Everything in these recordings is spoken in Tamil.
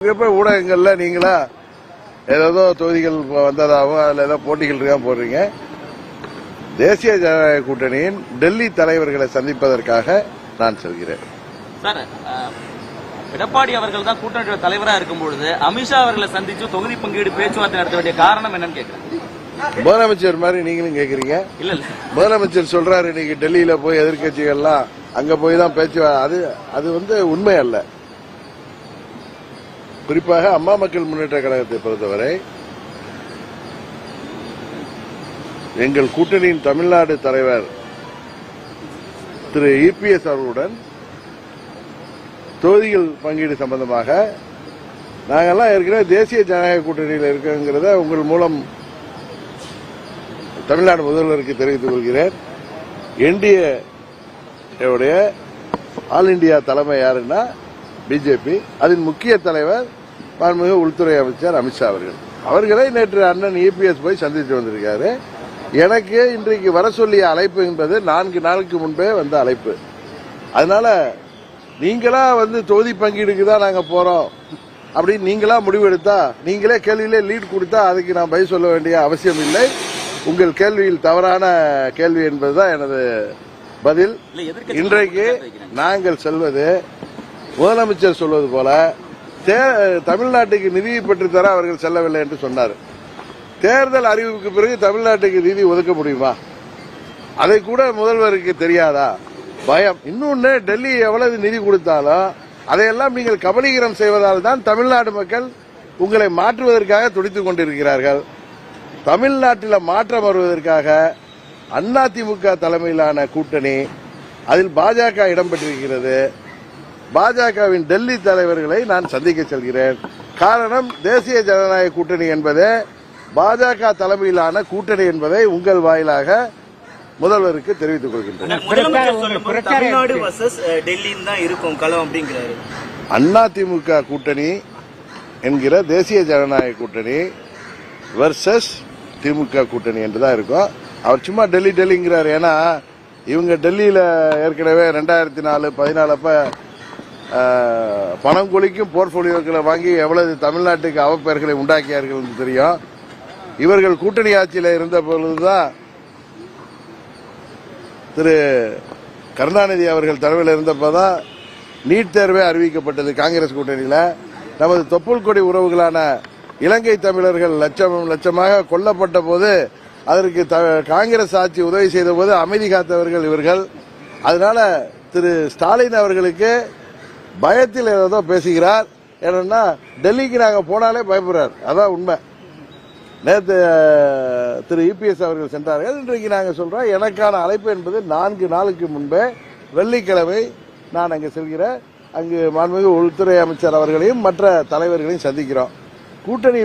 ஊடகங்கள்ல நீங்களா ஏதோ தொகுதிகள் வந்ததாகவும் அதுல ஏதோ போட்டிகள் இருக்கா போடுறீங்க. தேசிய ஜனநாயக கூட்டணியின் டெல்லி தலைவர்களை சந்திப்பதற்காக நான் செல்கிறேன். சார், எடப்பாடி அவர்கள் தான் கூட்டணி தலைவராக இருக்கும் பொழுது அமித்ஷா அவர்களை சந்திச்சு தொகுதி பங்கீடு பேச்சுவார்த்தை நடத்த வேண்டிய காரணம் என்னன்னு கேட்கிறேன். முதலமைச்சர் மாதிரி நீங்களும் கேக்குறீங்க. இல்ல இல்ல, முதலமைச்சர் சொல்றாரு இன்னைக்கு டெல்லியில போய் எதிர்கட்சிகள்லாம் அங்க போய் தான் பேச்சு. அது உண்மை அல்ல. குறிப்பாக அம்மா மக்கள் முன்னேற்ற கழகத்தை பொறுத்தவரை எங்கள் கூட்டணியின் தமிழ்நாடு தலைவர் திரு இபிஎஸ் அவர்களுடன் தொகுதிகள் பங்கீடு சம்பந்தமாக நாங்கெல்லாம் ஏற்கனவே தேசிய ஜனநாயக கூட்டணியில் இருக்கிறத உங்கள் மூலம் தமிழ்நாடு முதல்வருக்கு தெரிவித்துக் கொள்கிறேன். என்டிஏ ஆல் இண்டியா தலைமை யாருன்னா பிஜேபி. அதன் முக்கிய தலைவர் மாண்புமிகு உள்துறை அமைச்சர் அமித்ஷா அவர்களை நேற்று அண்ணன் இபிஎஸ் போய் சந்தித்து வந்திருக்காரு. எனக்கு இன்றைக்கு வர சொல்லிய அழைப்பு என்பது 4 நாளுக்கு முன்பே வந்த அழைப்பு. அதனால நீங்களா தொகுதி பங்கீடுக்கு தான் நாங்க போறோம் அப்படின்னு நீங்களா முடிவெடுத்தா, நீங்களே கேள்வியிலே லீட் கொடுத்தா அதுக்கு நான் பதில் சொல்ல வேண்டிய அவசியம் இல்லை. உங்கள் கேள்வியில் தவறான கேள்வி என்பதுதான் எனது பதில். இன்றைக்கு நாங்கள் செல்வது முதலமைச்சர் சொல்வது போல தமிழ்நாட்டுக்கு நிதி பெற்றுத்தர அவர்கள் செல்லவில்லை என்று சொன்னார். தேர்தல் அறிவிப்புக்கு பிறகு தமிழ்நாட்டுக்கு நிதி ஒதுக்க முடியுமா? அதை கூட முதல்வருக்கு தெரியாதா? பயம். இன்னொன்னு, டெல்லி எவ்வளவு நிதி கொடுத்தாலும் அதையெல்லாம் நீங்கள் கபலீகரம் செய்வதால் தான் தமிழ்நாடு மக்கள் உங்களை மாற்றுவதற்காக துடித்துக் கொண்டிருக்கிறார்கள். தமிழ்நாட்டில் மாற்றம் வருவதற்காக அதிமுக தலைமையிலான கூட்டணி, அதில் பாஜக இடம்பெற்றிருக்கிறது. பாஜகவின் டெல்லி தலைவர்களை நான் சந்திக்க செல்கிறேன். காரணம், தேசிய ஜனநாயக கூட்டணி என்பது பாஜக தலைமையிலான கூட்டணி என்பதை உங்கள் வாயிலாக முதல்வருக்கு தெரிவித்துக் கொள்கின்றேன். அதிமுக கூட்டணி என்கிற தேசிய ஜனநாயக கூட்டணி வெர்சஸ் திமுக கூட்டணி என்றுதான் இருக்கும். அவர் சும்மா டெல்லிங்கிறார். ஏன்னா இவங்க டெல்லியில ஏற்கனவே 2014 அப்ப பணம் கொளிக்கும் போர்ட்போலியோக்களை வாங்கி எவ்வளவு தமிழ்நாட்டுக்கு அவப்பெயர்களை உண்டாக்கியார்கள் என்று தெரியும். இவர்கள் கூட்டணி ஆட்சியில் இருந்த பொழுதுதான் திரு கருணாநிதி அவர்கள் தலைமையில் இருந்தப்பதான் நீட் தேர்வே அறிவிக்கப்பட்டது. காங்கிரஸ் கூட்டணியில நமது தொப்புள் கொடி உறவுகளான இலங்கை தமிழர்கள் லட்சமாக கொல்லப்பட்ட போது அதற்கு காங்கிரஸ் ஆட்சி உதவி செய்த போது அமைதி காத்தவர்கள் இவர்கள். அதனால திரு ஸ்டாலின் அவர்களுக்கு பயத்தில் ஏதோ பேசுகிறார். ஏன்னா டெல்லிக்கு நாங்க போனாலே பயப்படுறார். அதான் உண்மை. நேற்று திரு இபிஎஸ் அவர்கள் சென்றார்கள். இன்றைக்கு நாங்கள் சொல்றோம், எனக்கான அழைப்பு என்பது 4 நாளுக்கு முன்பே வெள்ளிக்கிழமை நான் அங்கு செல்கிறேன். அங்கு மாண்புமிகு உள்துறை அமைச்சர் அவர்களையும் மற்ற தலைவர்களையும் சந்திக்கிறோம். கூட்டணி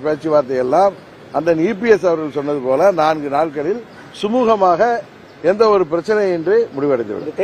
பேச்சுவார்த்தை எல்லாம் அந்த இபிஎஸ் அவர்கள் சொன்னது போல 4 நாட்களில் சுமூகமாக எந்த ஒரு பிரச்சனையின்றி முடிவடைந்துவிடும்.